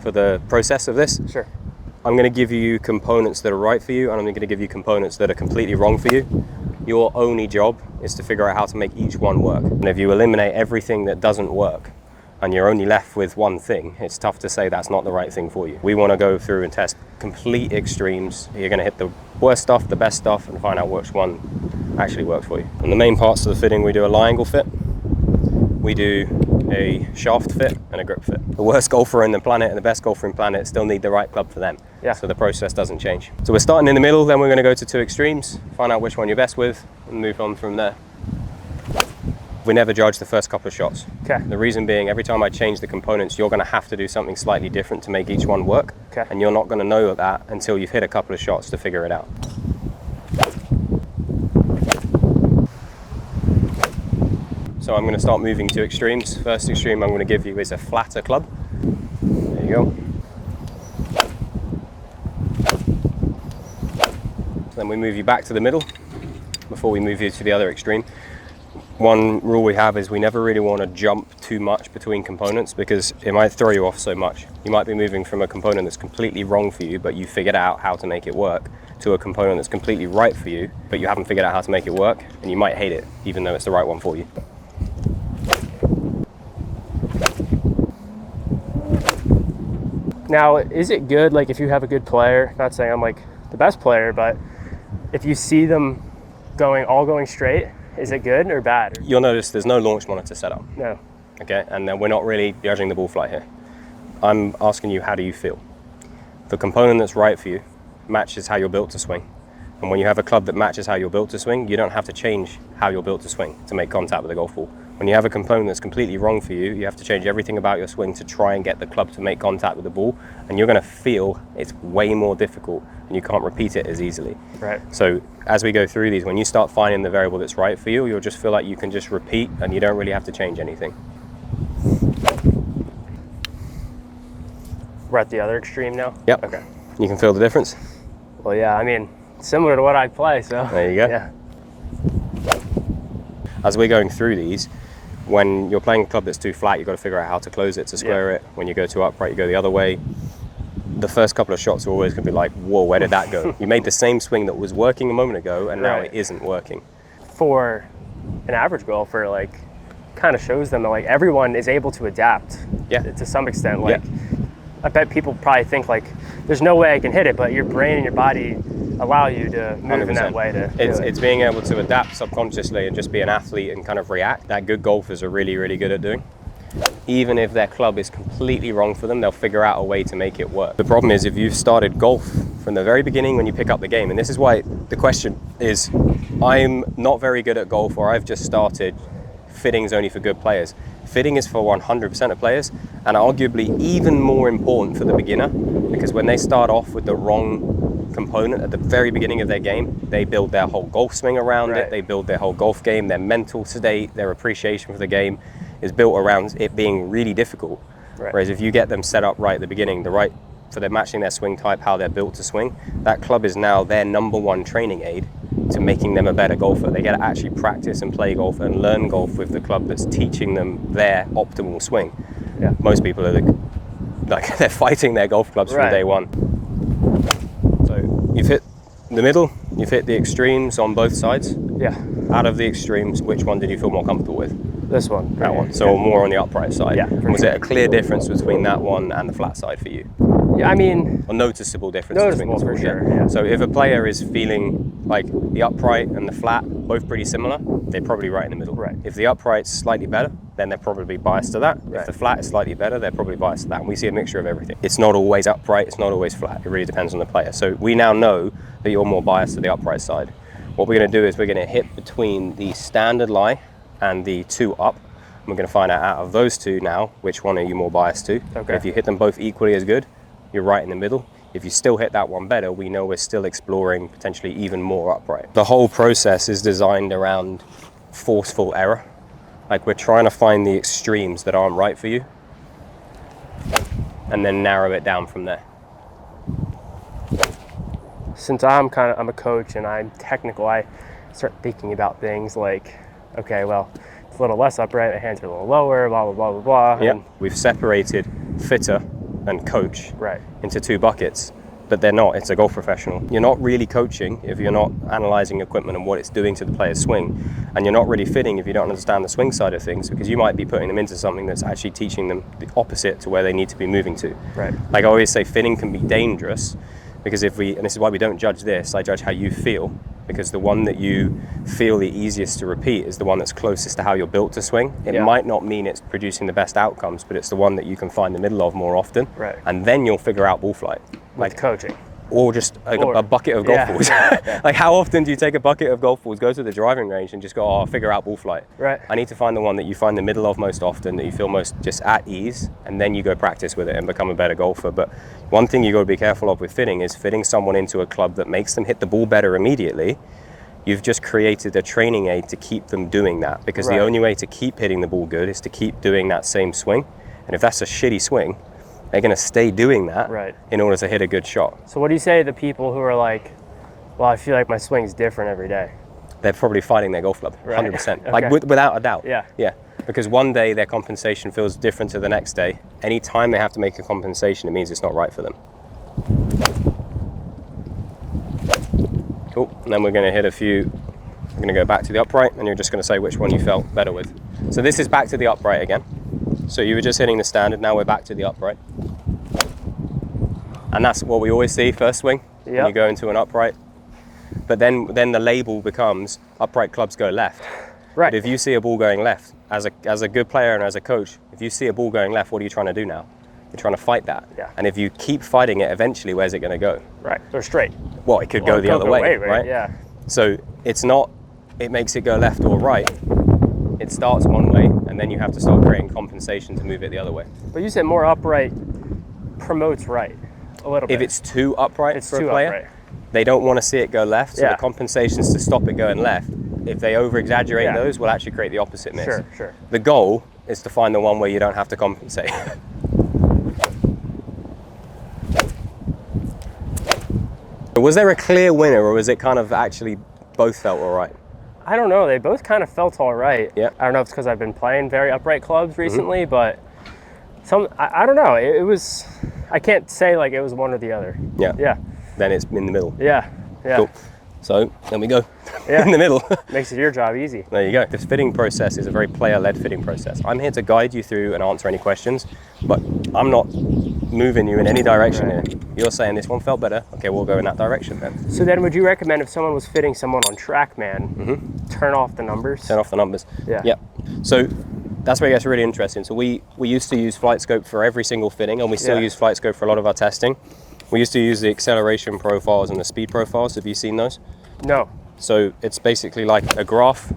for the process of this. Sure. I'm going to give you components that are right for you, and I'm going to give you components that are completely wrong for you. Your only job is to figure out how to make each one work. And if you eliminate everything that doesn't work, and you're only left with one thing, it's tough to say that's not the right thing for you. We want to go through and test complete extremes. You're going to hit the worst stuff, the best stuff, and find out which one actually works for you. And the main parts of the fitting, we do a lie angle fit, we do a shaft fit, and a grip fit. The worst golfer in the planet and the best golfer in the planet still need the right club for them. Yeah. So the process doesn't change. So we're starting in the middle, then we're going to go to 2 extremes, find out which one you're best with, and move on from there. We never judge the first couple of shots. Okay. The reason being, every time I change the components, you're going to have to do something slightly different to make each one work. Okay. And you're not going to know that until you've hit a couple of shots to figure it out. So I'm going to start moving to extremes. First extreme I'm going to give you is a flatter club. There you go. So then we move you back to the middle before we move you to the other extreme. One rule we have is we never really want to jump too much between components because it might throw you off so much. You might be moving from a component that's completely wrong for you, but you figured out how to make it work, to a component that's completely right for you, but you haven't figured out how to make it work, and you might hate it, even though it's the right one for you. Now, is it good, like if you have a good player, not saying I'm like the best player, but if you see them all going straight, is it good or bad? You'll notice there's no launch monitor set up. No. Okay, and then we're not really judging the ball flight here. I'm asking you, how do you feel? The component that's right for you matches how you're built to swing. And when you have a club that matches how you're built to swing, you don't have to change how you're built to swing to make contact with the golf ball. When you have a component that's completely wrong for you, you have to change everything about your swing to try and get the club to make contact with the ball, and you're going to feel it's way more difficult and you can't repeat it as easily. Right. So as we go through these, when you start finding the variable that's right for you, you'll just feel like you can just repeat and you don't really have to change anything. We're at the other extreme now? Yep. Okay. You can feel the difference? Well, yeah, I mean, similar to what I play, so. There you go. Yeah. As we're going through these, when you're playing a club that's too flat, you've got to figure out how to close it to square it. When you go too upright, you go the other way. The first couple of shots are always going to be like, whoa, where did that go? You made the same swing that was working a moment ago, and now it isn't working. For an average golfer, like, kind of shows them that, like, everyone is able to adapt to some extent. Like, I bet people probably think, like, there's no way I can hit it, but your brain and your body allow you to move 100%. In that way to it's being able to adapt subconsciously and just be an athlete and kind of react that good golfers are really, really good at doing. Even if their club is completely wrong for them, they'll figure out a way to make it work. The problem is if you've started golf from the very beginning when you pick up the game, and this is why the question is, I'm not very good at golf, or I've just started, fitting's only for good players. Fitting is for 100% of players, and arguably even more important for the beginner, because when they start off with the wrong component at the very beginning of their game, they build their whole golf swing around it, they build their whole golf game, their mental state, their appreciation for the game is built around it being really difficult. Whereas if you get them set up right at the beginning, so they're matching their swing type, how they're built to swing, that club is now their #1 training aid to making them a better golfer. They get to actually practice and play golf and learn golf with the club that's teaching them their optimal swing. Yeah. Most people are like they're fighting their golf clubs from day one. So you've hit the middle, you've hit the extremes on both sides. Yeah. Out of the extremes, which one did you feel more comfortable with? This one. That one. So more on the upright side. Yeah. Was it a clear difference between that one and the flat side for you? Yeah, I mean, a noticeable difference between the two. For sure. Yeah. So if a player is feeling like the upright and the flat both pretty similar, they're probably right in the middle. Right. If the upright's slightly better, then they're probably biased to that. Right. If the flat is slightly better, they're probably biased to that. And we see a mixture of everything. It's not always upright, it's not always flat. It really depends on the player. So we now know that you're more biased to the upright side. What we're going to do is we're going to hit between the standard lie and the 2 up. We're going to find out of those two now, which one are you more biased to. Okay. If you hit them both equally as good, you're right in the middle. If you still hit that one better, we know we're still exploring potentially even more upright. The whole process is designed around forceful error. Like, we're trying to find the extremes that aren't right for you and then narrow it down from there. Since I'm a coach and I'm technical, I start thinking about things like, okay, well, it's a little less upright, my hands are a little lower, blah, blah, blah, blah, blah. Yeah, we've separated fitter and coach Right. into two buckets, but they're not. It's a golf professional. You're not really coaching if you're not analyzing equipment and what it's doing to the player's swing, and you're not really fitting if you don't understand the swing side of things, because you might be putting them into something that's actually teaching them the opposite to where they need to be moving to. Right. Like I always say, fitting can be dangerous, because and this is why we don't judge this, I judge how you feel, because the one that you feel the easiest to repeat is the one that's closest to how you're built to swing. It might not mean it's producing the best outcomes, but it's the one that you can find the middle of more often. Right. And then you'll figure out ball flight. Like coaching. Or just a bucket of golf balls. Like how often do you take a bucket of golf balls, go to the driving range and just go, oh, figure out ball flight? Right. I need to find the one that you find the middle of most often, that you feel most just at ease, and then you go practice with it and become a better golfer. But one thing you got to be careful of with fitting is fitting someone into a club that makes them hit the ball better immediately. You've just created a training aid to keep them doing that, because the only way to keep hitting the ball good is to keep doing that same swing. And if that's a shitty swing, they're going to stay doing that in order to hit a good shot. So what do you say to the people who are like, well, I feel like my swing's different every day? They're probably fighting their golf club, 100%. Okay. Like without a doubt. Yeah. Because one day their compensation feels different to the next day. Any time they have to make a compensation, it means it's not right for them. Cool. And then we're going to hit a few. We're going to go back to the upright, and you're just going to say which one you felt better with. So this is back to the upright again. So you were just hitting the standard, now we're back to the upright. And that's what we always see first swing, when you go into an upright. But then the label becomes upright clubs go left. Right. But if you see a ball going left, as a good player and as a coach, if you see a ball going left, what are you trying to do now? You're trying to fight that. Yeah. And if you keep fighting it, eventually where's it going to go? Right. Or straight. Well, it could go the other way, right? Yeah. So it's not, it makes it go left or right. It starts one way, and then you have to start creating compensation to move it the other way. But you said more upright promotes right a little bit. If it's too upright for a player, upright. They don't want to see it go left, so the compensations to stop it going left, if they over-exaggerate those, will actually create the opposite miss. Sure. The goal is to find the one where you don't have to compensate. Was there a clear winner, or was it kind of actually both felt all right? I don't know. They both kind of felt all right. Yeah. I don't know if it's because I've been playing very upright clubs recently, but I don't know. It was, I can't say like it was one or the other. Yeah. Then it's in the middle. Yeah. Cool. So then we go in the middle. Makes it your job easy. There you go. This fitting process is a very player-led fitting process. I'm here to guide you through and answer any questions, but I'm not moving you in any direction here. You're saying this one felt better. Okay, we'll go in that direction then. So then would you recommend if someone was fitting someone on TrackMan, turn off the numbers? Turn off the numbers. Yeah. So that's where it gets really interesting. So we used to use FlightScope for every single fitting, and we still use FlightScope for a lot of our testing. We used to use the acceleration profiles and the speed profiles. Have you seen those? No. So it's basically like a graph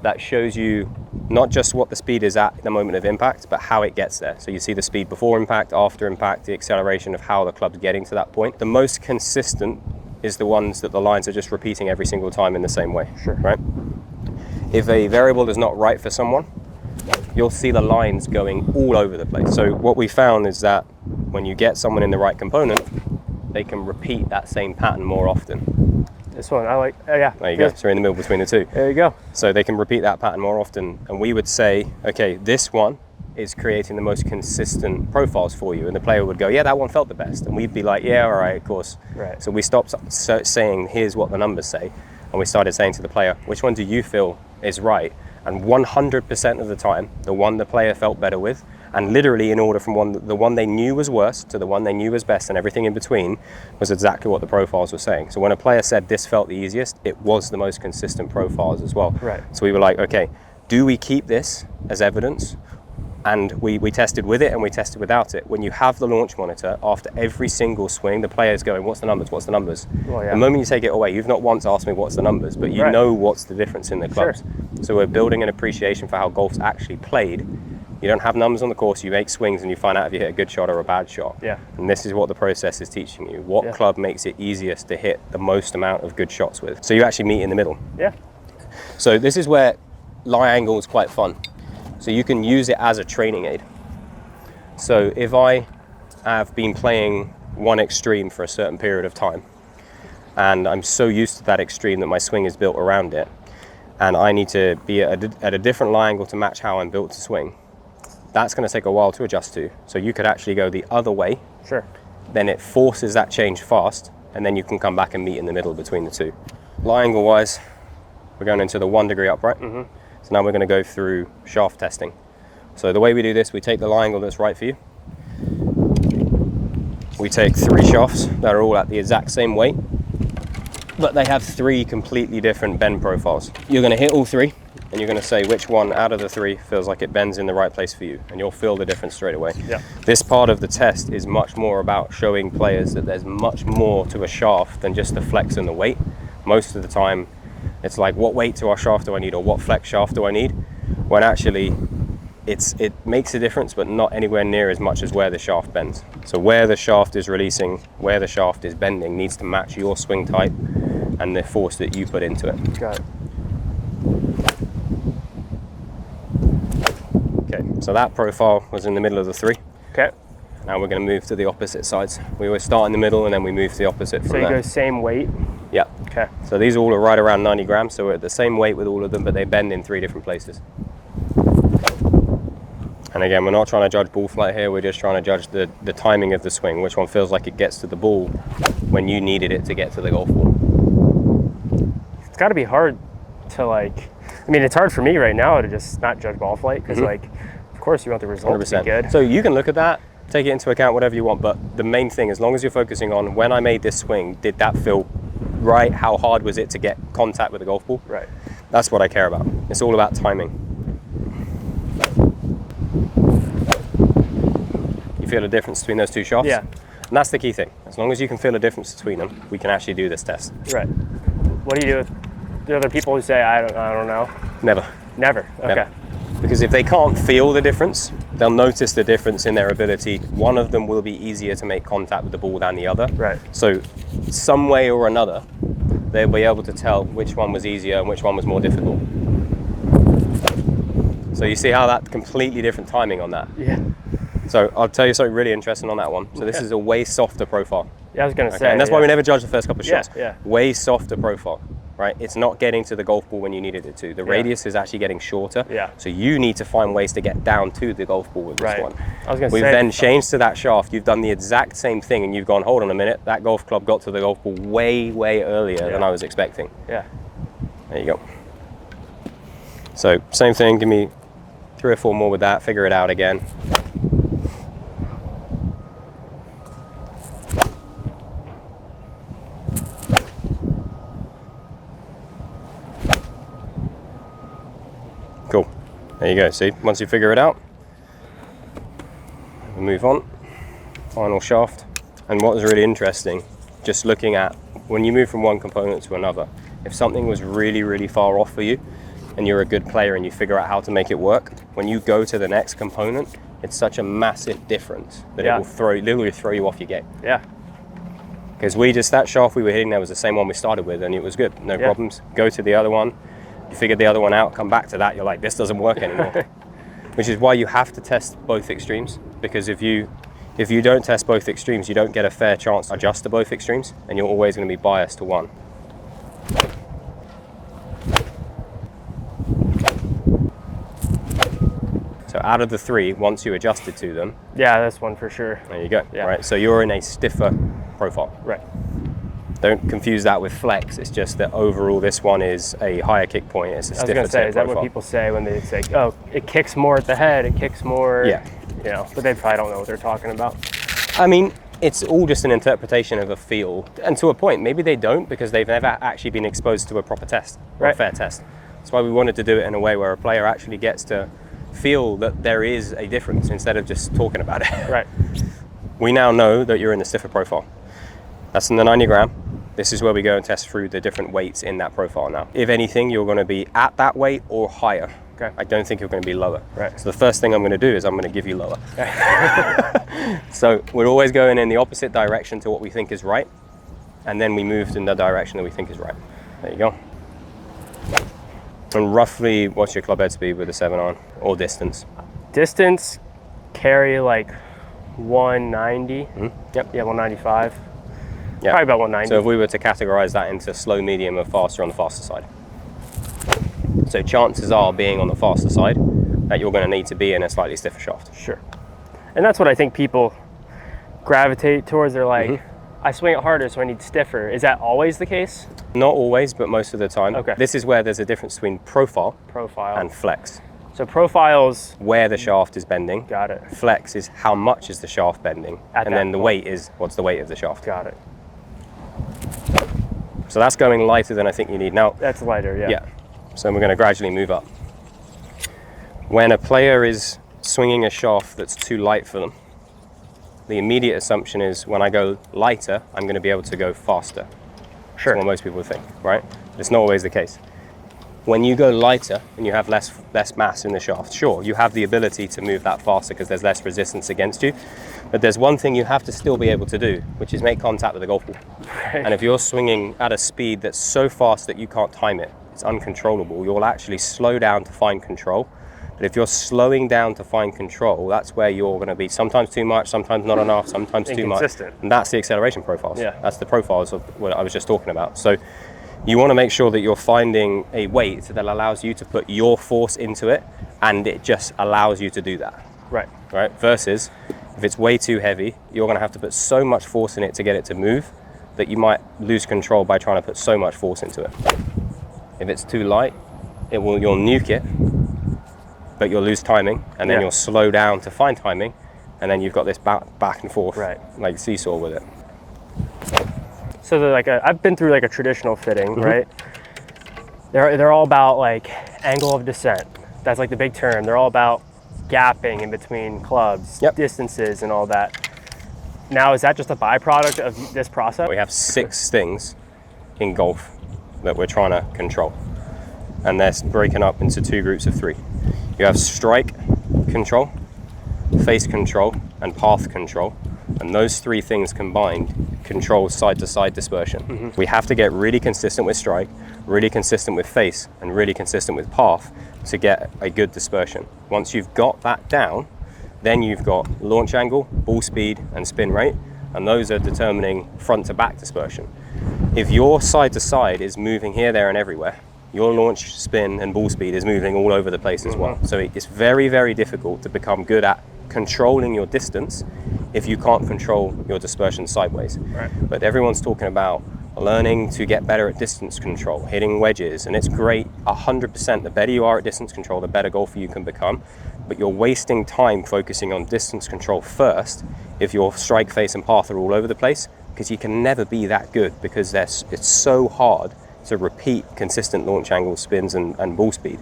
that shows you not just what the speed is at the moment of impact, but how it gets there. So you see the speed before impact, after impact, the acceleration of how the club's getting to that point. The most consistent is the ones that the lines are just repeating every single time in the same way. Sure. Right? If a variable is not right for someone, you'll see the lines going all over the place. So what we found is that when you get someone in the right component, they can repeat that same pattern more often. This one, I like, yeah. There you go, so we're in the middle between the two. There you go. So they can repeat that pattern more often, and we would say, okay, this one is creating the most consistent profiles for you, and the player would go, yeah, that one felt the best, and we'd be like, yeah, all right, of course. Right. So we stopped saying, here's what the numbers say, and we started saying to the player, which one do you feel is right? And 100% of the time, the one the player felt better with, and literally in order from the one they knew was worst to the one they knew was best, and everything in between, was exactly what the profiles were saying. So when a player said this felt the easiest, it was the most consistent profiles as well. Right. So we were like, okay, do we keep this as evidence? And we tested with it and we tested without it. When you have the launch monitor, after every single swing, the player's going, what's the numbers, what's the numbers? Well, yeah. The moment you take it away, you've not once asked me what's the numbers, but you know what's the difference in the clubs. Sure. So we're building an appreciation for how golf's actually played. You don't have numbers on the course, you make swings and you find out if you hit a good shot or a bad shot. Yeah. And this is what the process is teaching you. What club makes it easiest to hit the most amount of good shots with? So you actually meet in the middle. Yeah. So this is where lie angle is quite fun. So you can use it as a training aid. So if I have been playing one extreme for a certain period of time, and I'm so used to that extreme that my swing is built around it, and I need to be at a different lie angle to match how I'm built to swing, that's going to take a while to adjust to. So you could actually go the other way. Sure. Then it forces that change fast, and then you can come back and meet in the middle between the two. Lie angle wise, we're going into the 1 degree upright. So now we're going to go through shaft testing. So the way we do this, we take the lie angle that's right for you. We take 3 shafts that are all at the exact same weight, but they have 3 completely different bend profiles. You're going to hit all 3, and you're going to say which one out of the 3 feels like it bends in the right place for you, and you'll feel the difference straight away. Yeah. This part of the test is much more about showing players that there's much more to a shaft than just the flex and the weight. Most of the time, it's like, what weight to our shaft do I need, or what flex shaft do I need? When actually, it makes a difference, but not anywhere near as much as where the shaft bends. So where the shaft is releasing, where the shaft is bending, needs to match your swing type and the force that you put into it. Got it. Okay, so that profile was in the middle of the 3. Okay. Now we're going to move to the opposite sides. We always start in the middle and then we move to the opposite from So you there. go same weight? Yeah. Okay. So these all are right around 90 grams, so we're at the same weight with all of them, but they bend in 3 different places. And again, we're not trying to judge ball flight here, we're just trying to judge the timing of the swing, which one feels like it gets to the ball when you needed it to get to the golf ball. It's got to be hard to like, I mean, it's hard for me right now to just not judge ball flight, because like, of course you want the result 100%. to be good. So you can look at that, take it into account, whatever you want, but the main thing, as long as you're focusing on when I made this swing, did that feel right? How hard was it to get contact with the golf ball? Right. That's what I care about. It's all about timing. You feel a difference between those 2 shafts? Yeah. And that's the key thing. As long as you can feel a difference between them, we can actually do this test. Right. What do you do with the other people who say, I don't know? Never. Never. Okay. Never. Because if they can't feel the difference, they'll notice the difference in their ability. One of them will be easier to make contact with the ball than the other. Right. So some way or another, they'll be able to tell which one was easier and which one was more difficult. So you see how that completely different timing on that. Yeah. So I'll tell you something really interesting on that one. So this is a way softer profile. Yeah, I was going to say. And that's why we never judge the first couple of shots. Yeah. Way softer profile, right? It's not getting to the golf ball when you needed it to. The radius is actually getting shorter. Yeah. So you need to find ways to get down to the golf ball with this one. I was going to say. We've then changed to that shaft. You've done the exact same thing and you've gone, hold on a minute, that golf club got to the golf ball way, way earlier than I was expecting. Yeah. There you go. So same thing, give me 3 or 4 more with that, figure it out again. Cool. There you go. See, once you figure it out, we move on. Final shaft. And what was really interesting, just looking at when you move from one component to another, if something was really, really far off for you and you're a good player and you figure out how to make it work, when you go to the next component, it's such a massive difference that it will literally throw you off your game. Yeah. Because that shaft we were hitting there was the same one we started with and it was good, no problems. Go to the other one, you figured the other one out, come back to that, you're like, this doesn't work anymore. Which is why you have to test both extremes, because if you don't test both extremes, you don't get a fair chance to adjust to both extremes, and you're always going to be biased to one. So out of the 3, once you adjusted to them, yeah, this one for sure. there you go. Right, so you're in a stiffer profile. Right. Don't confuse that with flex. It's just that overall this one is a higher kick point. It's a stiffer I was going to say, is that profile. what people say when they say, oh, it kicks more at the head, it kicks more, Yeah. you know, but they probably don't know what they're talking about. I mean, it's all just an interpretation of a feel. And to a point, maybe they don't because they've never actually been exposed to a proper test, or a fair test. That's why we wanted to do it in a way where a player actually gets to feel that there is a difference instead of just talking about it. Right. We now know that you're in the stiffer profile. That's in the 90 gram. This is where we go and test through the different weights in that profile now. If anything, you're going to be at that weight or higher. Okay. I don't think you're going to be lower. Right. So the first thing I'm going to do is I'm going to give you lower. So we're always going in the opposite direction to what we think is right, and then we move in the direction that we think is right. There you go. And roughly, what's your club head speed with a 7-iron or distance? Distance, carry like 190. Yep. Yeah, 195. Yeah. Probably about 190. So if we were to categorize that into slow, medium, or faster, on the faster side. So chances are being on the faster side, that you're going to need to be in a slightly stiffer shaft. Sure. And that's what I think people gravitate towards. They're like, I swing it harder, so I need stiffer. Is that always the case? Not always, but most of the time. Okay. This is where there's a difference between profile and flex. So profiles, where the shaft is bending. Got it. Flex is how much is the shaft bending. And then the weight is what's the weight of the shaft. Got it. So that's going lighter than I think you need. Now, that's lighter, yeah. Yeah. So we're going to gradually move up. When a player is swinging a shaft that's too light for them, the immediate assumption is when I go lighter, I'm going to be able to go faster. Sure. That's what most people think, right? It's not always the case. When you go lighter and you have less mass in the shaft, sure, you have the ability to move that faster because there's less resistance against you. But there's one thing you have to still be able to do, which is make contact with the golf ball. Right. And if you're swinging at a speed that's so fast that you can't time it, it's uncontrollable, you'll actually slow down to find control. But if you're slowing down to find control, that's where you're going to be sometimes too much, sometimes not enough, sometimes too much. And that's the acceleration profiles. Yeah. That's the profiles of what I was just talking about. So you want to make sure that you're finding a weight that allows you to put your force into it, and it just allows you to do that. Right. Right. Versus if it's way too heavy, you're going to have to put so much force in it to get it to move that you might lose control by trying to put so much force into it. If it's too light, you'll nuke it, but you'll lose timing, and then you'll slow down to find timing, and then you've got this back and forth, like seesaw with it. So they're like I've been through like a traditional fitting, right? They're all about like angle of descent. That's like the big term. They're all about gapping in between clubs, distances, and all that. Now, is that just a byproduct of this process? We have 6 things in golf that we're trying to control, and they're breaking up into 2 groups of 3. You have strike control, face control, and path control. And those 3 things combined control side-to-side dispersion. We have to get really consistent with strike, really consistent with face, and really consistent with path to get a good dispersion. Once you've got that down, then you've got launch angle, ball speed, and spin rate, and those are determining front-to-back dispersion. If your side-to-side is moving here, there, and everywhere, your launch, spin, and ball speed is moving all over the place as well. So it's very, very difficult to become good at controlling your distance if you can't control your dispersion sideways. Right. But everyone's talking about learning to get better at distance control, hitting wedges, and it's great, 100%. The better you are at distance control, the better golfer you can become. But you're wasting time focusing on distance control first if your strike, face, and path are all over the place, because you can never be that good, because it's so hard to repeat consistent launch angle, spins, and ball speed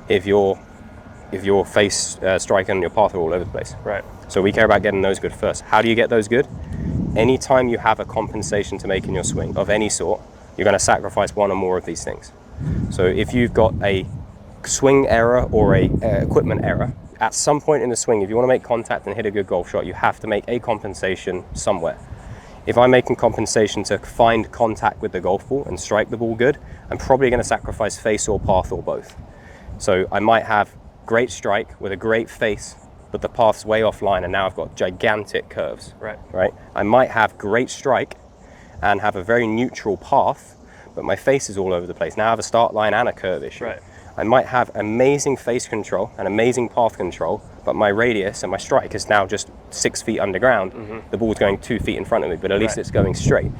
if your face, strike, and your path are all over the place. Right. So we care about getting those good first. How do you get those good? Anytime you have a compensation to make in your swing of any sort, you're going to sacrifice one or more of these things. So if you've got a swing error or a equipment error, at some point in the swing, if you want to make contact and hit a good golf shot, you have to make a compensation somewhere. If I'm making compensation to find contact with the golf ball and strike the ball good, I'm probably going to sacrifice face or path or both. So I might have great strike with a great face, but the path's way offline, and now I've got gigantic curves. Right. I might have great strike and have a very neutral path, but my face is all over the place. Now I have a start line and a curve issue. Right. I might have amazing face control and amazing path control, but my radius and my strike is now just 6 feet underground. The ball's going 2 feet in front of me, but at least it's going straight.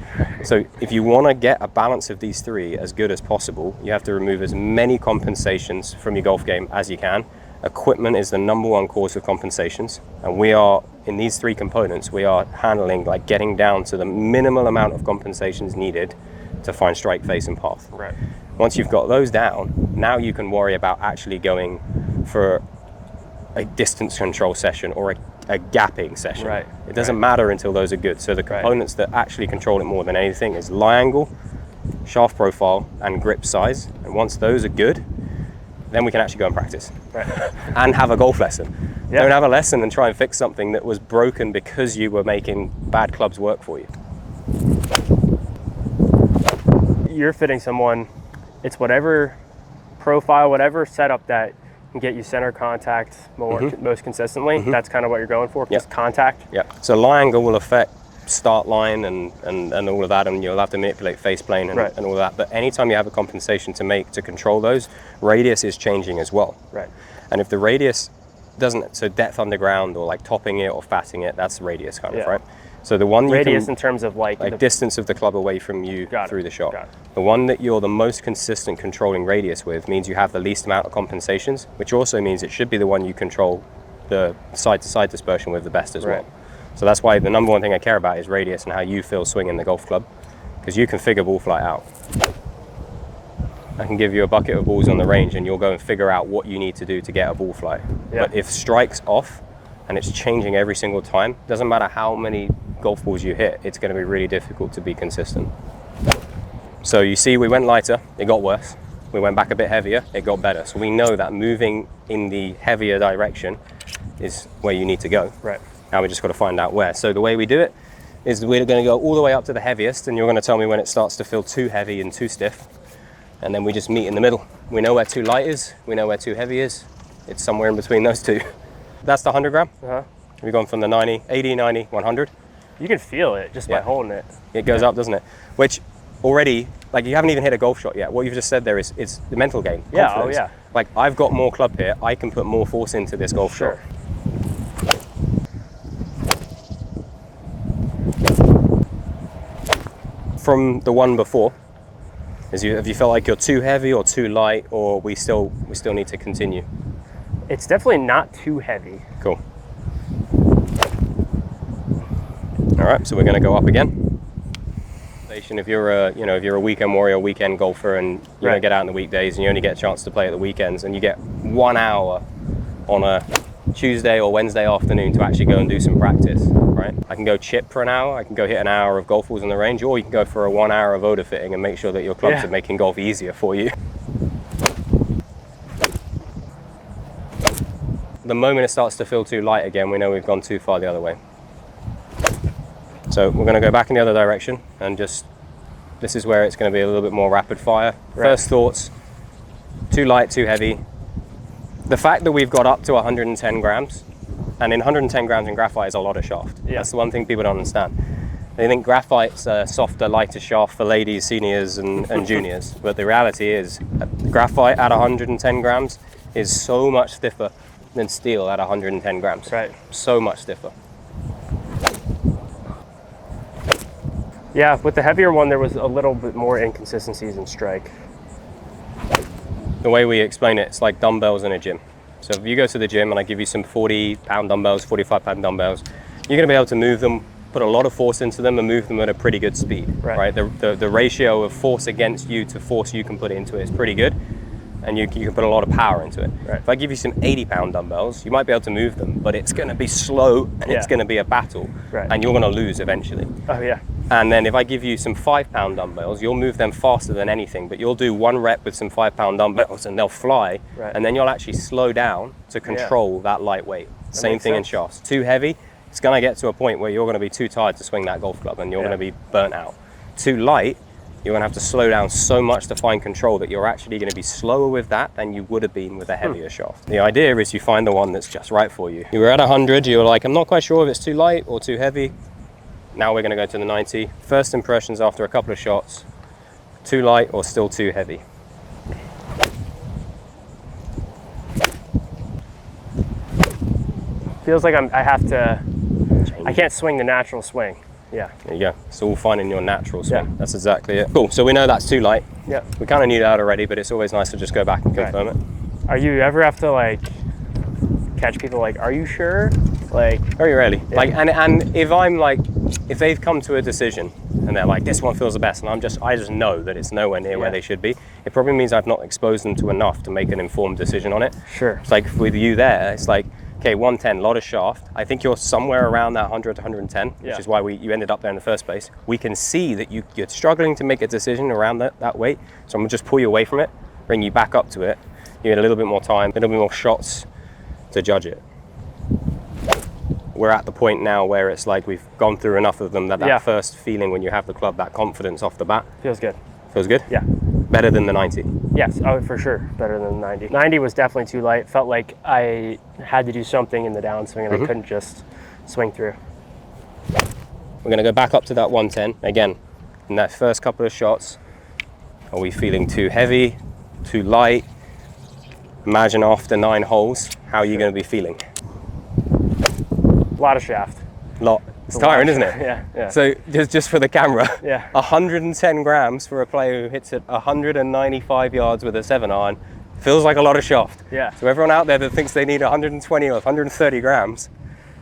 So if you want to get a balance of these 3 as good as possible, you have to remove as many compensations from your golf game as you can. Equipment is the #1 cause of compensations, and we are, in these 3 components, we are handling, like, getting down to the minimal amount of compensations needed to find strike, face, and path. Right. Once you've got those down, now you can worry about actually going for a distance control session or a gapping session. Right. It doesn't matter until those are good. So the components that actually control it more than anything is lie angle, shaft profile, and grip size. And once those are good, then we can actually go and practice. Right. And have a golf lesson. Don't have a lesson and try and fix something that was broken because you were making bad clubs work for you. You're fitting someone, it's whatever profile, whatever setup that can get you center contact most consistently. That's kind of what you're going for, just contact. Yeah. So lie angle will affect start line and all of that, and you'll have to manipulate face plane and all of that. But anytime you have a compensation to make to control those, radius is changing as well. Right. And if the radius doesn't, so depth underground or like topping it or fatting it, that's radius kind of, right? So the one radius in terms of like the distance of the club away from you through the shot. The one that you're the most consistent controlling radius with means you have the least amount of compensations, which also means it should be the one you control the side-to-side dispersion with the best as well. So that's why the number one thing I care about is radius and how you feel swinging the golf club, because you can figure ball flight out. I can give you a bucket of balls on the range and you'll go and figure out what you need to do to get a ball flight. But if strike's off and it's changing every single time, doesn't matter how many golf balls you hit, it's going to be really difficult to be consistent. So you see, we went lighter, it got worse. We went back a bit heavier, it got better. So we know that moving in the heavier direction is where you need to go. Now we just got to find out where. So the way we do it is we're going to go all the way up to the heaviest, and you're going to tell me when it starts to feel too heavy and too stiff. And then we just meet in the middle. We know where too light is, we know where too heavy is. It's somewhere in between those two. That's the 100 gram. We've gone from the 90, 80, 90, 100. You can feel it just by holding it. It goes up, doesn't it? Which already, like, you haven't even hit a golf shot yet. What you've just said there is it's the mental game. Confidence. Like, I've got more club here, I can put more force into this golf shot. From the one before, have you felt like you're too heavy or too light, or we still need to continue? It's definitely not too heavy. Cool. All right, so we're going to go up again. If you're a weekend warrior, weekend golfer, and you don't get out on the weekdays, and you only get a chance to play at the weekends, and you get 1 hour on a Tuesday or Wednesday afternoon to actually go and do some practice, right? I can go chip for an hour, I can go hit an hour of golf balls on the range, or you can go for a 1 hour of Avoda fitting and make sure that your clubs are making golf easier for you. The moment it starts to feel too light again, we know we've gone too far the other way. So we're going to go back in the other direction, and this is where it's going to be a little bit more rapid fire. First thoughts, too light, too heavy. The fact that we've got up to 110 grams, and in 110 grams in graphite is a lot of shaft. That's the one thing people don't understand. They think graphite's a softer, lighter shaft for ladies, seniors, and juniors. But the reality is, graphite at 110 grams is so much stiffer than steel at 110 grams. So much stiffer. Yeah, with the heavier one, there was a little bit more inconsistencies in strike. The way we explain it, it's like dumbbells in a gym. So if you go to the gym and I give you some 40-pound dumbbells, 45-pound dumbbells, you're going to be able to move them, put a lot of force into them, and move them at a pretty good speed, right? The ratio of force against you to force you can put into it is pretty good, and you can put a lot of power into it. If I give you some 80-pound dumbbells, you might be able to move them, but it's going to be slow, and it's going to be a battle, and you're going to lose eventually. And then if I give you some 5-pound dumbbells, you'll move them faster than anything, but you'll do 1 rep with some 5-pound dumbbells and they'll fly, and then you'll actually slow down to control that lightweight. Same thing in shafts. Too heavy, it's going to get to a point where you're going to be too tired to swing that golf club and you're going to be burnt out. Too light, you're going to have to slow down so much to find control that you're actually going to be slower with that than you would have been with a heavier shaft. The idea is you find the one that's just right for you. You were at 100, you were like, I'm not quite sure if it's too light or too heavy. Now we're going to go to the 90. First impressions after a couple of shots, too light or still too heavy? Feels like I can't swing the natural swing. There you go. It's all finding your natural swing. That's exactly it. Cool, so we know that's too light. We kind of knew that already, but it's always nice to just go back and confirm it. Are you ever have to like catch people like, are you sure? Like, very rarely. Like, and if they've come to a decision and they're like, this one feels the best, and I just know that it's nowhere near where they should be, it probably means I've not exposed them to enough to make an informed decision on it. It's like with you there, it's like, okay, 110, a lot of shaft. I think you're somewhere around that 100 to 110, which is why you ended up there in the first place. We can see that you're struggling to make a decision around that weight, so I'm gonna just pull you away from it, bring you back up to it. You get a little bit more time, a little bit more shots to judge it. We're at the point now where it's like we've gone through enough of them that first feeling when you have the club, that confidence off the bat. Feels good. Feels good? Yeah. Better than the 90? Yes, oh, for sure, better than the 90. 90 was definitely too light. Felt like I had to do something in the downswing and I couldn't just swing through. We're gonna go back up to that 110. Again, in that first couple of shots, are we feeling too heavy, too light? Imagine after 9 holes, how are you going to be feeling? A lot of shaft. It's tiring, isn't it? Yeah. So just for the camera, yeah. 110 grams for a player who hits it 195 yards with a 7-iron feels like a lot of shaft. Yeah. So everyone out there that thinks they need 120 or 130 grams,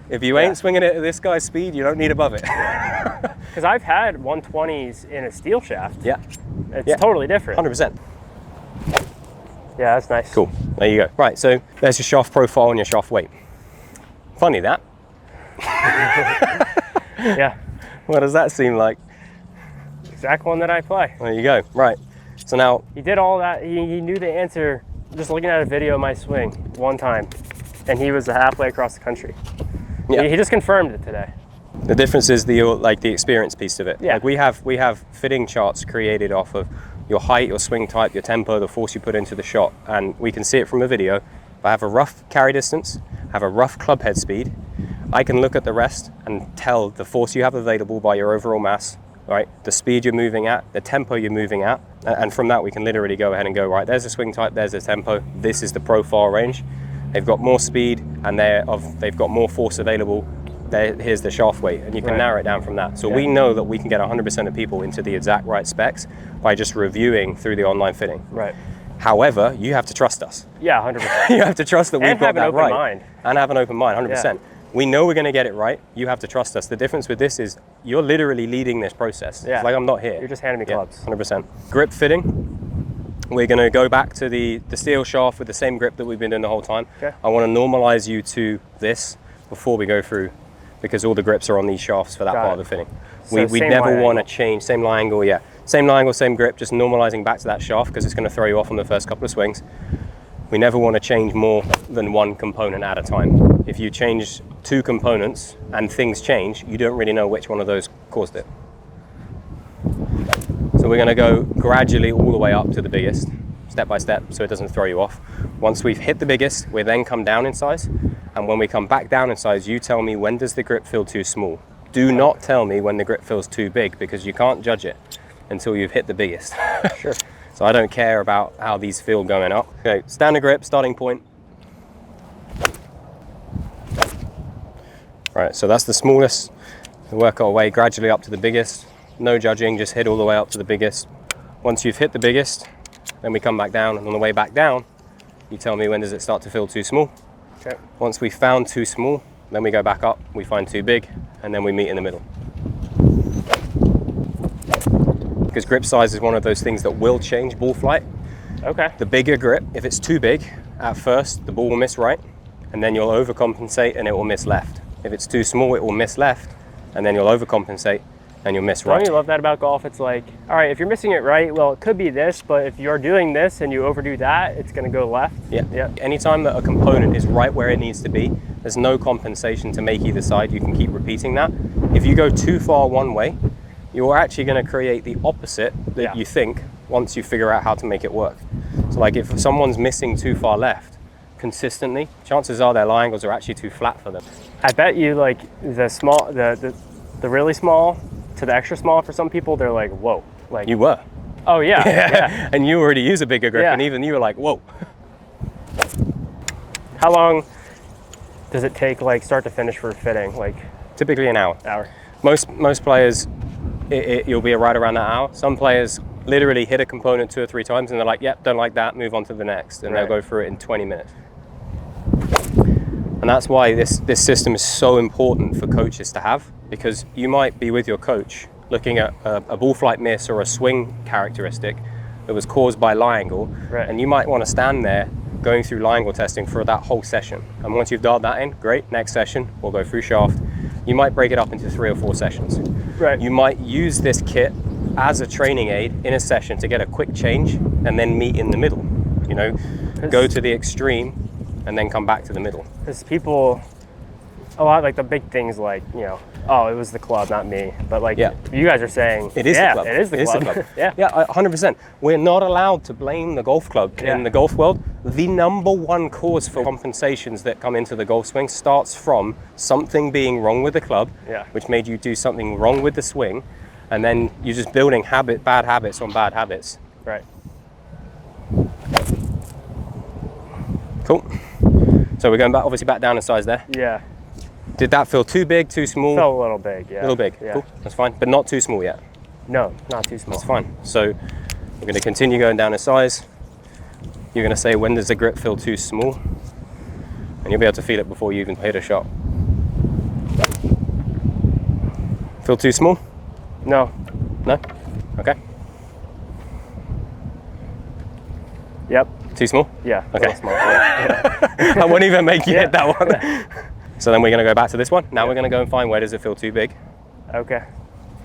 if you ain't swinging it at this guy's speed, you don't need above it. Because I've had 120s in a steel shaft. Yeah. It's totally different. 100%. Yeah, that's nice. Cool. There you go. Right, so there's your shaft profile and your shaft weight. Funny that. Yeah. What does that seem like? Exact one that I play. There you go. Right. So now he did all that. He knew the answer just looking at a video of my swing one time, and he was halfway across the country. Yeah. He just confirmed it today. The difference is the experience piece of it. Yeah. Like we have fitting charts created off of your height, your swing type, your tempo, the force you put into the shot, and we can see it from a video. If I have a rough carry distance, have a rough club head speed, I can look at the rest and tell the force you have available by your overall mass, right? The speed you're moving at, the tempo you're moving at, and from that we can literally go ahead and go, right, there's a swing type, there's a tempo, this is the profile range. They've got more speed and they've got more force available. Here's the shaft weight, and you can narrow it down from that. So we know that we can get 100% of people into the exact right specs by just reviewing through the online fitting. Right. However, you have to trust us. Yeah, 100%. You have to trust that we've got that right. Mind. And have an open mind, 100%. Yeah. We know we're going to get it right. You have to trust us. The difference with this is you're literally leading this process. Yeah. It's like I'm not here. You're just handing me clubs. 100%. Grip fitting. We're going to go back to the steel shaft with the same grip that we've been doing the whole time. Okay. I want to normalize you to this before we go through, because all the grips are on these shafts for that part of the fitting. So we never want to change, same lie angle, yeah. Same lie angle, same grip, just normalizing back to that shaft because it's going to throw you off on the first couple of swings. We never want to change more than one component at a time. If you change 2 components and things change, you don't really know which one of those caused it. So we're going to go gradually all the way up to the biggest, step by step, so it doesn't throw you off. Once we've hit the biggest, we then come down in size. And when we come back down in size, you tell me, when does the grip feel too small? Do not tell me when the grip feels too big, because you can't judge it until you've hit the biggest. Sure. So I don't care about how these feel going up. Okay, standard grip, starting point. Right, so that's the smallest. We'll work our way gradually up to the biggest. No judging, just hit all the way up to the biggest. Once you've hit the biggest, then we come back down, and on the way back down, you tell me, when does it start to feel too small? Okay. Once we've found too small, then we go back up, we find too big, and then we meet in the middle. Because grip size is one of those things that will change ball flight. Okay. The bigger grip, if it's too big, at first the ball will miss right, and then you'll overcompensate and it will miss left. If it's too small, it will miss left, and then you'll overcompensate and you'll miss right. Don't you love that about golf? It's like, all right, if you're missing it right, well, it could be this, but if you're doing this and you overdo that, it's going to go left. Yeah. Anytime that a component is right where it needs to be, there's no compensation to make either side. You can keep repeating that. If you go too far one way, you're actually going to create the opposite that you think once you figure out how to make it work. So like if someone's missing too far left consistently, chances are their lie angles are actually too flat for them. I bet you like the really small to the extra small, for some people, they're like, whoa. Like You were. Oh yeah. Yeah. And you already use a bigger grip, and even you were like, whoa. How long does it take, like start to finish, for fitting? Like typically an hour. Most players, you'll be right around that hour. Some players literally hit a component 2 or 3 times and they're like, yep, don't like that, move on to the next, and they'll go through it in 20 minutes. And that's why this system is so important for coaches to have, because you might be with your coach looking at a ball flight miss or a swing characteristic that was caused by lie angle, and you might want to stand there going through lie angle testing for that whole session. And once you've dialed that in, great, next session, we'll go through shaft. You might break it up into 3 or 4 sessions. You might use this kit as a training aid in a session to get a quick change and then meet in the middle. You know, go to the extreme and then come back to the middle. Because people, a lot, like the big things, like, you know, oh, it was the club, not me. But like you guys are saying, it is the club. It is the club. Yeah, 100%. We're not allowed to blame the golf club in the golf world. The #1 cause for compensations that come into the golf swing starts from something being wrong with the club, which made you do something wrong with the swing, and then you're just building bad habits on bad habits. Right. Cool. So we're going back, obviously back down in size there. Yeah. Did that feel too big, too small? Felt a little big, yeah. A little big, yeah. Cool, that's fine. But not too small yet? No, not too small. That's fine. So we're gonna continue going down in size. You're gonna say, when does the grip feel too small? And you'll be able to feel it before you even hit a shot. Feel too small? No. No? Okay. Yep. Too small? Yeah. Okay. Small. Yeah. I won't even make you hit that one. So then we're gonna go back to this one. Now we're gonna go and find, where does it feel too big? Okay.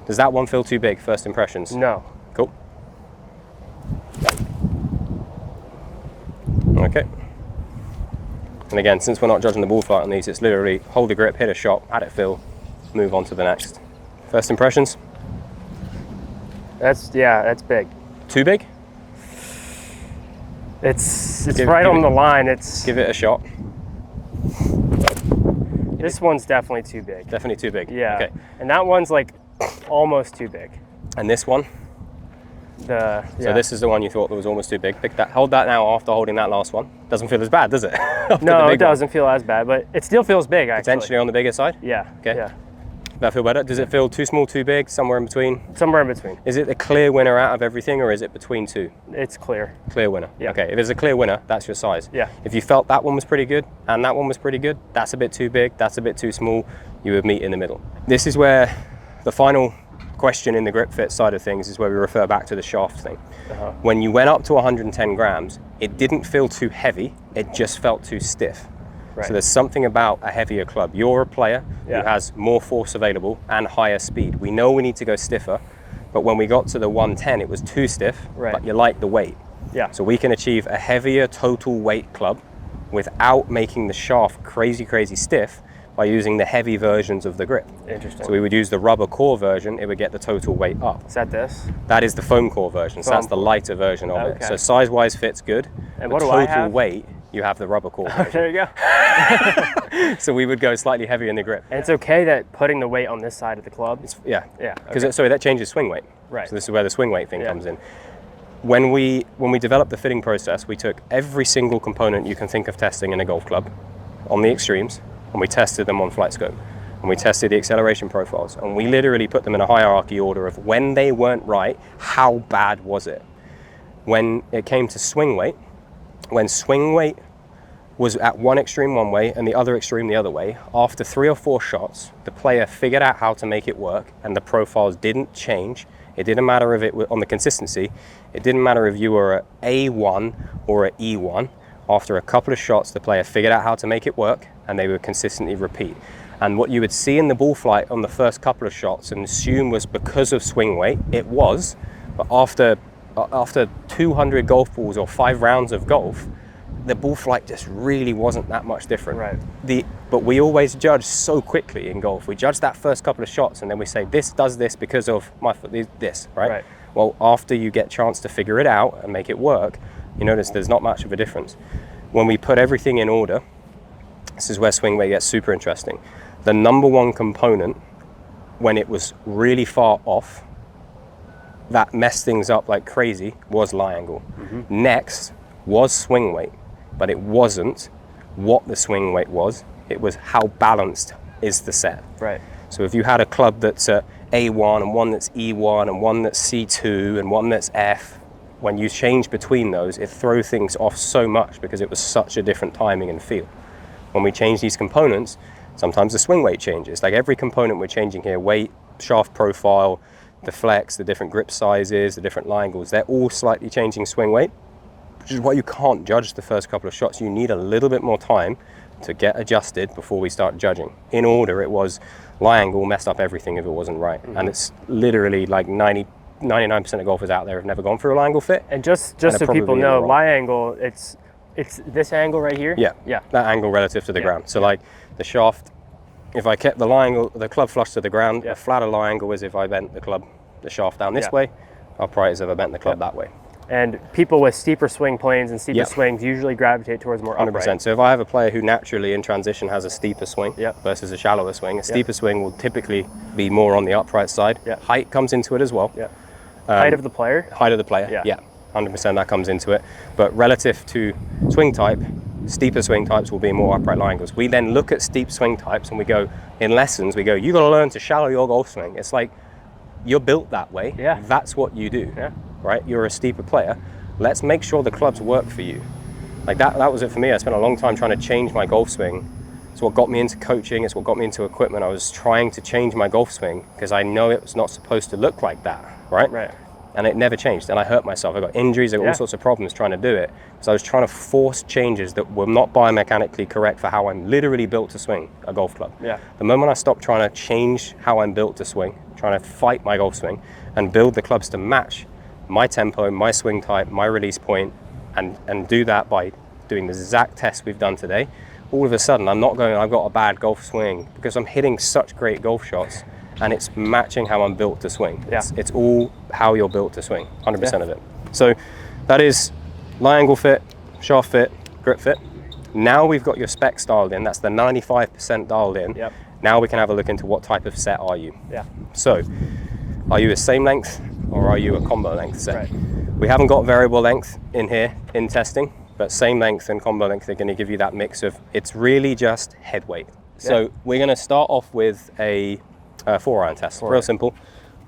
Does that one feel too big, first impressions? No. Cool. Okay. And again, since we're not judging the ball flight on these, it's literally hold the grip, hit a shot, add it feel, move on to the next. First impressions? That's big. Too big? It's right on the line. Give it a shot. This one's definitely too big. Definitely too big. Yeah. Okay. And that one's like almost too big. And this one? So this is the one you thought that was almost too big. Pick that. Hold that now after holding that last one. Doesn't feel as bad, does it? No, it doesn't feel as bad, but it still feels big, actually. Potentially on the bigger side? Yeah. Okay. Yeah. Does that feel better? Does it feel too small, too big, somewhere in between? Somewhere in between. Is it the clear winner out of everything, or is it between two? It's clear. Clear winner. Yeah. Okay, if it's a clear winner, that's your size. Yeah. If you felt that one was pretty good and that one was pretty good, that's a bit too big, that's a bit too small, you would meet in the middle. This is where the final question in the grip fit side of things is where we refer back to the shaft thing. When you went up to 110 grams, it didn't feel too heavy, it just felt too stiff. Right. So there's something about a heavier club. You're a player who has more force available and higher speed. We know we need to go stiffer, but when we got to the 110, it was too stiff, but you like the weight. Yeah. So we can achieve a heavier total weight club without making the shaft crazy, crazy stiff by using the heavy versions of the grip. Interesting. So we would use the rubber core version, it would get the total weight up. Is that this? That is the foam core version, so that's the lighter version of it. So size-wise fits good. And what do I have? Total weight, you have the rubber core version. There you go. So we would go slightly heavier in the grip. And it's okay that putting the weight on this side of the club? Yeah. Because Okay. that changes swing weight. Right. So this is where the swing weight thing comes in. When we developed the fitting process, we took every single component you can think of testing in a golf club on the extremes, and we tested them on flight scope. And we tested the acceleration profiles, and we literally put them in a hierarchy order of when they weren't right, how bad was it? When it came to swing weight, when swing weight was at one extreme one way and the other extreme the other way, after 3 or 4 shots, the player figured out how to make it work, and the profiles didn't change. It didn't matter if it was on the consistency. It didn't matter if you were at A1 or at E1. After a couple of shots, the player figured out how to make it work, and they would consistently repeat. And what you would see in the ball flight on the first couple of shots and assume was because of swing weight, it was, but after 200 golf balls or 5 rounds of golf, the ball flight just really wasn't that much different. Right. But we always judge so quickly in golf. We judge that first couple of shots, and then we say, this does this because of this, right? Well, after you get a chance to figure it out and make it work, you notice there's not much of a difference. When we put everything in order, this is where swing weight gets super interesting. The number one component, when it was really far off, that messed things up like crazy, was lie angle. Next was swing weight, but it wasn't what the swing weight was, it was how balanced is the set. Right. So if you had a club that's at A1 and one that's E1 and one that's C2 and one that's F, when you change between those, it throws things off so much because it was such a different timing and feel. When we change these components, sometimes the swing weight changes. Like every component we're changing here, weight, shaft profile, the flex, the different grip sizes, the different lie angles, they're all slightly changing swing weight, which is why you can't judge the first couple of shots. You need a little bit more time to get adjusted before we start judging. In order, it was lie angle messed up everything if it wasn't right. And it's literally like 99% of golfers out there have never gone through a lie angle fit. And just so people know, lie angle, it's this angle right here? Yeah. That angle relative to the ground. So like the shaft, if I kept the lie angle, the club flush to the ground, a flatter lie angle is if I bent the shaft down this way, upright is if I bent the club that way. And people with steeper swing planes and steeper swings usually gravitate towards more upright. 100%. So if I have a player who naturally in transition has a steeper swing versus a shallower swing, a steeper swing will typically be more on the upright side. Height comes into it as well. Height of the player? Height of the player, 100% that comes into it. But relative to swing type, steeper swing types will be more upright lie angles. We then look at steep swing types and we go, in lessons, we go, you got to learn to shallow your golf swing. It's like, you're built that way. Yeah. That's what you do, yeah. right? You're a steeper player. Let's make sure the clubs work for you. Like that was it for me. I spent a long time trying to change my golf swing. It's what got me into coaching. It's what got me into equipment. I was trying to change my golf swing because I know it was not supposed to look like that, right? Right. And it never changed. And I hurt myself. I got injuries. I got all sorts of problems trying to do it. So I was trying to force changes that were not biomechanically correct for how I'm literally built to swing a golf club. Yeah. The moment I stopped trying to change how I'm built to swing, trying to fight my golf swing and build the clubs to match my tempo, my swing type, my release point, and do that by doing the exact test we've done today, all of a sudden I'm not going, I've got a bad golf swing, because I'm hitting such great golf shots and it's matching how I'm built to swing. Yeah. It's all how you're built to swing, 100% of it. So that is lie angle fit, shaft fit, grip fit. Now we've got your specs dialed in, that's the 95% dialed in. Yep. Now we can have a look into what type of set are you. Yeah. So, are you a same length or are you a combo length set? Right. We haven't got variable length in here in testing, but same length and combo length are going to give you that mix of, it's really just head weight. So we're going to start off with a 4-iron test. Real simple.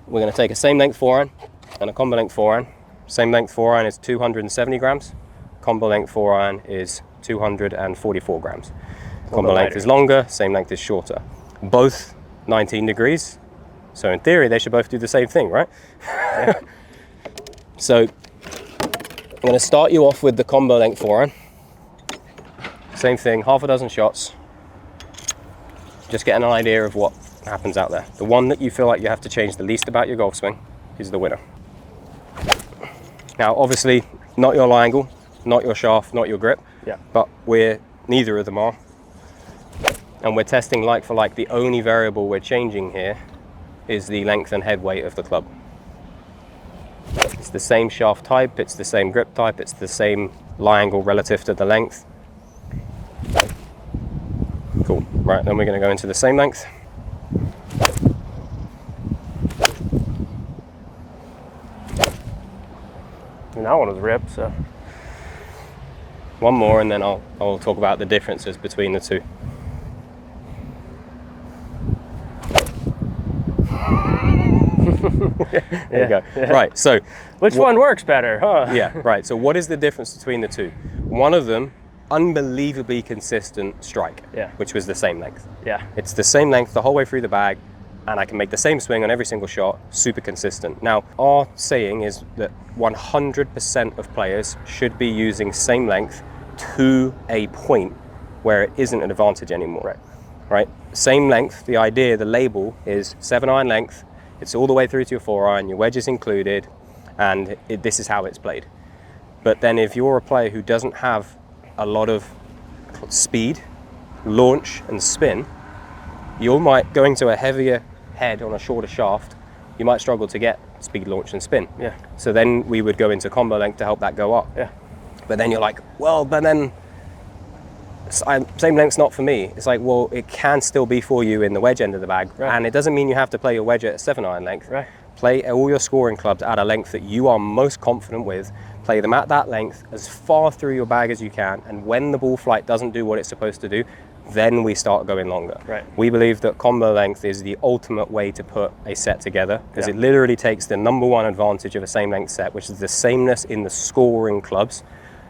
We're going to take a same length 4-iron and a combo length 4-iron. Same length 4-iron is 270 grams. Combo length 4-iron is 244 grams. Combo length is longer, same length is shorter. Both 19 degrees. So in theory, they should both do the same thing, right? Yeah. So I'm going to start you off with the combo length 4-iron. Same thing, half a dozen shots. Just get an idea of what happens out there. The one that you feel like you have to change the least about your golf swing is the winner. Now, obviously, not your lie angle, not your shaft, not your grip, but neither of them are. And we're testing like for like. The only variable we're changing here is the length and head weight of the club. It's the same shaft type, it's the same grip type, it's the same lie angle relative to the length. Cool, right, then we're going to go into the same length. And that one was ripped, so. One more and then I'll talk about the differences between the two. There you go. Yeah. Right, so which one works better, huh? Yeah, right. So what is the difference between the two? One of them, unbelievably consistent strike, which was the same length. Yeah. It's the same length the whole way through the bag, and I can make the same swing on every single shot, super consistent. Now, our saying is that 100% of players should be using same length to a point where it isn't an advantage anymore. Right? Same length, the idea, the label is 7-iron length. It's all the way through to your 4-iron, your wedge is included, and this is how it's played. But then if you're a player who doesn't have a lot of speed, launch, and spin, you might, going to a heavier head on a shorter shaft, you might struggle to get speed, launch, and spin. Yeah. So then we would go into combo length to help that go up. Yeah. But then you're like, well, but then same length's not for me. It's like, well, it can still be for you in the wedge end of the bag, and it doesn't mean you have to play your wedge at a 7-iron length. Play all your scoring clubs at a length that you are most confident with. Play them at that length as far through your bag as you can, and when the ball flight doesn't do what it's supposed to do, then we start going longer. We believe that combo length is the ultimate way to put a set together, because it literally takes the #1 advantage of a same length set, which is the sameness in the scoring clubs.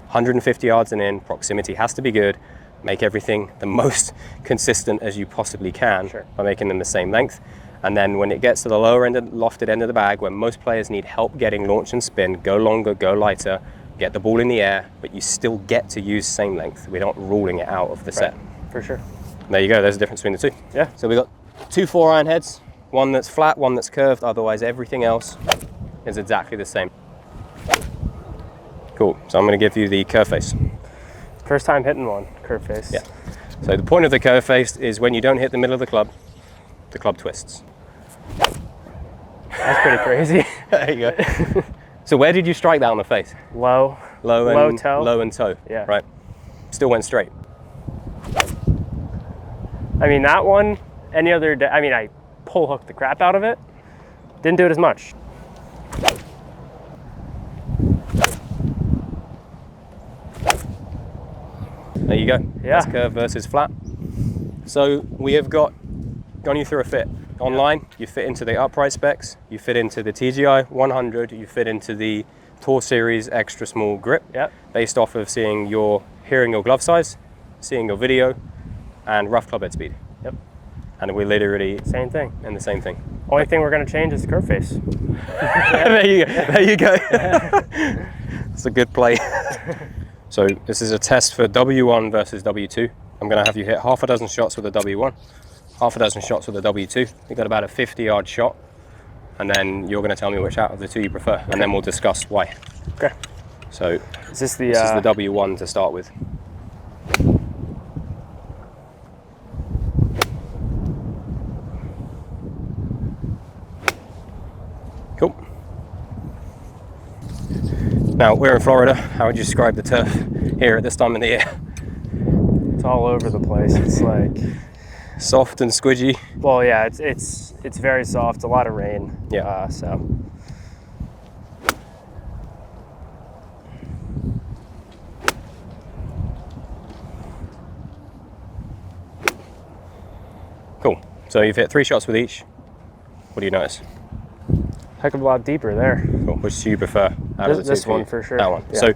150 yards and in, proximity has to be good. Make everything the most consistent as you possibly can by making them the same length. And then when it gets to the lower end, lofted end of the bag, where most players need help getting launch and spin, go longer, go lighter, get the ball in the air, but you still get to use same length. We're not ruling it out of the set. For sure. There you go, there's a difference between the two. Yeah. So we've got 2 4-iron heads, one that's flat, one that's curved, otherwise everything else is exactly the same. Cool, so I'm gonna give you the curve face. First time hitting one, curve face. Yeah. So the point of the curve face is when you don't hit the middle of the club twists. That's pretty crazy. There you go. So where did you strike that on the face? Low and toe. Low and toe. Yeah. Right. Still went straight. I mean, that one, any other day, I mean, I pull hooked the crap out of it. Didn't do it as much. There you go. Yeah. That's curve versus flat. So we have gone you through a fit. Online, you fit into the upright specs, you fit into the TGI 100, you fit into the Tour Series extra small grip, based off of hearing your glove size, seeing your video, and rough club head speed. Yep. And we're literally same thing. And the same thing. Only thing we're going to change is the curve face. There you go. It's a good play. So this is a test for W1 versus W2. I'm going to have you hit half a dozen shots with a W1, half a dozen shots with a W2. You've got about a 50-yard shot, and then you're going to tell me which out of the two you prefer, and then we'll discuss why. Okay. So this is the W1 to start with. Cool. Now, we're in Florida. How would you describe the turf here at this time of the year? It's all over the place. It's like soft and squidgy. Well, yeah, it's very soft. A lot of rain. Yeah. So. Cool. So you've hit 3 shots with each. What do you notice? Heck of a lot deeper there. Cool. Which do you prefer out of the two? This one for sure. That one. Yeah. So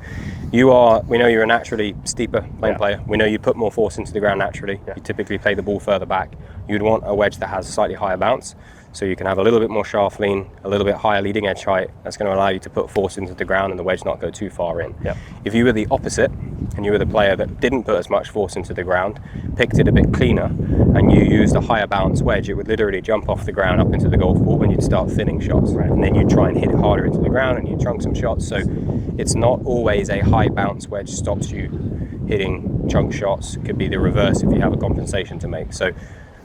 we know you're a naturally steeper playing player. We know you put more force into the ground naturally. You typically play the ball further back. You'd want a wedge that has a slightly higher bounce, so you can have a little bit more shaft lean, a little bit higher leading edge height. That's going to allow you to put force into the ground and the wedge not go too far in. If you were the opposite, and you were the player that didn't put as much force into the ground, picked it a bit cleaner, and you used a higher bounce wedge, it would literally jump off the ground up into the golf ball when you'd start thinning shots. And then you'd try and hit it harder into the ground and you'd chunk some shots. So it's not always a high bounce wedge stops you hitting chunk shots. It could be the reverse if you have a compensation to make. So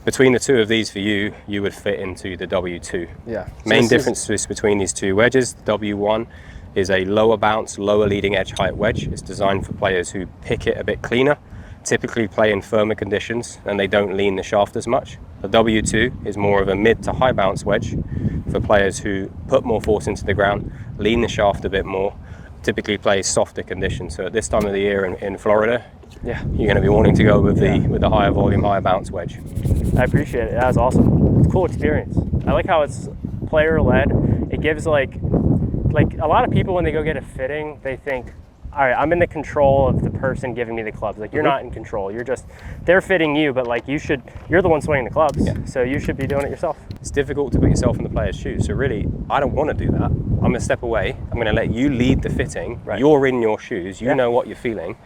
between the two of these for you, you would fit into the W2. Yeah. Main difference between these two wedges, the W1 is a lower bounce, lower leading edge height wedge. It's designed for players who pick it a bit cleaner, typically play in firmer conditions, and they don't lean the shaft as much. The W2 is more of a mid to high bounce wedge for players who put more force into the ground, lean the shaft a bit more, typically play softer conditions. So at this time of the year in Florida, you're going to be wanting to go with the higher volume, higher bounce wedge. I appreciate it. That was awesome. It's a cool experience. I like how it's player led. It gives like a lot of people when they go get a fitting, they think, all right, I'm in the control of the person giving me the clubs. Like, you're not in control. They're fitting you, but like you're the one swinging the clubs. So you should be doing it yourself. It's difficult to put yourself in the player's shoes. So really, I don't want to do that. I'm going to step away. I'm going to let you lead the fitting. You're in your shoes. You know what you're feeling.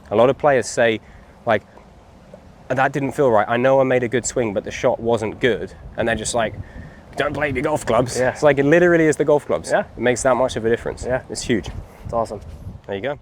A lot of players say, like, that didn't feel right. I know I made a good swing, but the shot wasn't good. And they're just like, don't play your golf clubs. It's like, it literally is the golf clubs. It makes that much of a difference. It's huge. It's awesome. There you go.